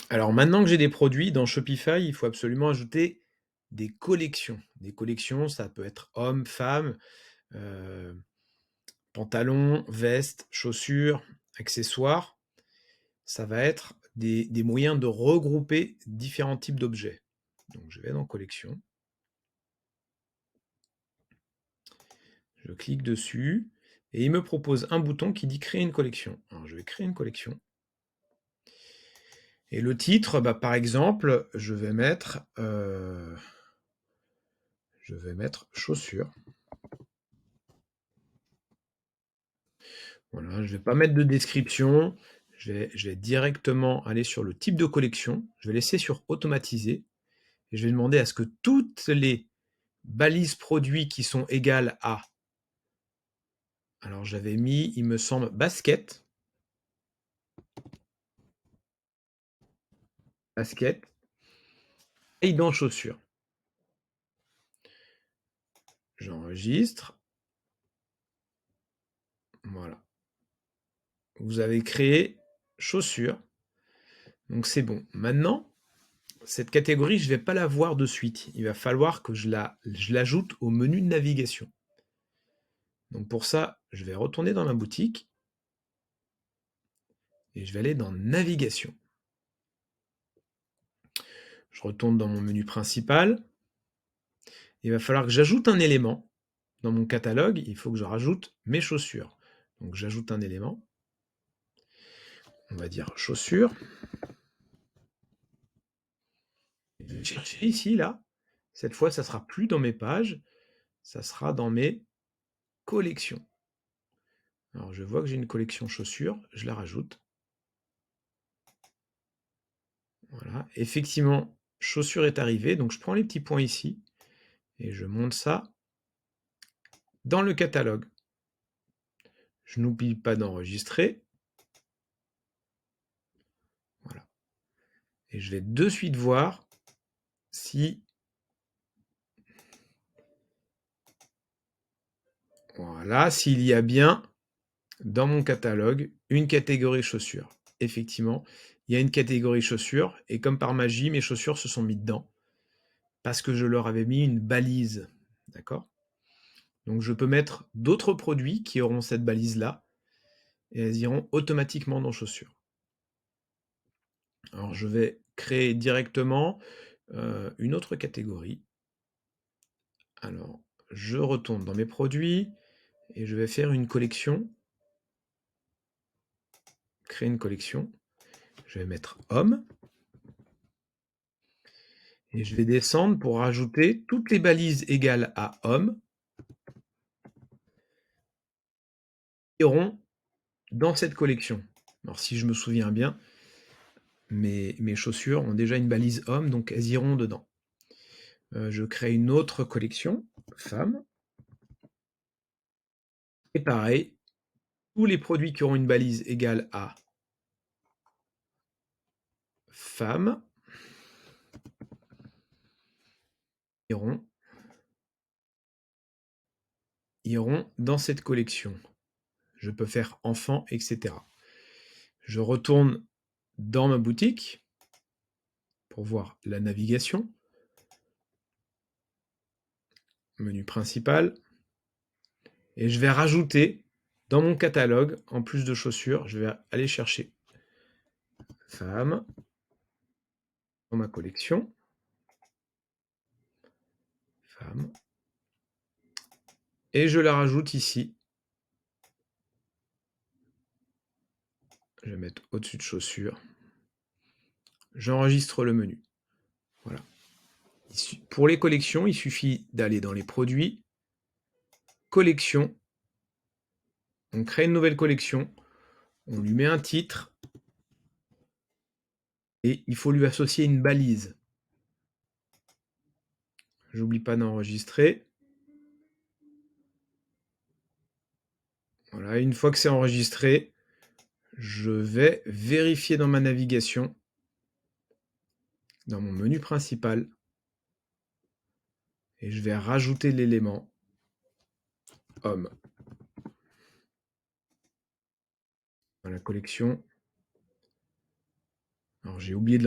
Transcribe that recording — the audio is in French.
Alors maintenant que j'ai des produits, dans Shopify, il faut absolument ajouter des collections. Des collections, ça peut être hommes, femmes, heu, pantalons, vestes, chaussures, accessoires. Ça va être des moyens de regrouper différents types d'objets. Donc je vais dans collection, je clique dessus et il me propose un bouton qui dit créer une collection. Alors je vais créer une collection. Et le titre, bah, par exemple, je vais mettre chaussures. Voilà, je vais pas mettre de description. Je vais directement aller sur le type de collection. Je vais laisser sur automatiser et je vais demander à ce que toutes les balises produits qui sont égales à, alors j'avais mis, il me semble, basket, et dans chaussures. J'enregistre. Voilà. Vous avez créé chaussures. Donc c'est bon. Maintenant, cette catégorie, je ne vais pas la voir de suite. Il va falloir que je l'ajoute au menu de navigation. Donc pour ça, je vais retourner dans ma boutique et je vais aller dans navigation. Je retourne dans mon menu principal. Il va falloir que j'ajoute un élément. Dans mon catalogue, il faut que je rajoute mes chaussures. Donc j'ajoute un élément. On va dire chaussures. Je vais chercher ici, là. Cette fois, ça sera plus dans mes pages, ça sera dans mes collections. Alors je vois que j'ai une collection chaussures, je la rajoute. Voilà, effectivement, chaussures est arrivé, donc je prends les petits points ici et je monte ça dans le catalogue. Je n'oublie pas d'enregistrer. Voilà. Et je vais de suite voir si... Voilà, s'il y a bien dans mon catalogue une catégorie chaussures. Effectivement, il y a une catégorie chaussures et comme par magie, mes chaussures se sont mis dedans parce que je leur avais mis une balise. D'accord? Donc je peux mettre d'autres produits qui auront cette balise-là et elles iront automatiquement dans chaussures. Alors je vais créer directement une autre catégorie. Alors je retourne dans mes produits et je vais faire une collection. Créer une collection. Je vais mettre homme. Et je vais descendre pour rajouter toutes les balises égales à homme iront dans cette collection. Alors si je me souviens bien, mes chaussures ont déjà une balise homme, donc elles iront dedans. Je crée une autre collection, femme. Et pareil, tous les produits qui auront une balise égale à femme iront dans cette collection. Je peux faire enfant, etc. Je retourne dans ma boutique pour voir la navigation. Menu principal. Et je vais rajouter dans mon catalogue, en plus de chaussures, je vais aller chercher femme dans ma collection. Femme. Et je la rajoute ici. Je vais mettre au-dessus de chaussures. J'enregistre le menu. Voilà. Pour les collections, il suffit d'aller dans les produits, collection. On crée une nouvelle collection. On lui met un titre. Et il faut lui associer une balise. J'oublie pas d'enregistrer. Voilà, une fois que c'est enregistré, je vais vérifier dans ma navigation, dans mon menu principal, et je vais rajouter l'élément homme dans la collection. Alors j'ai oublié de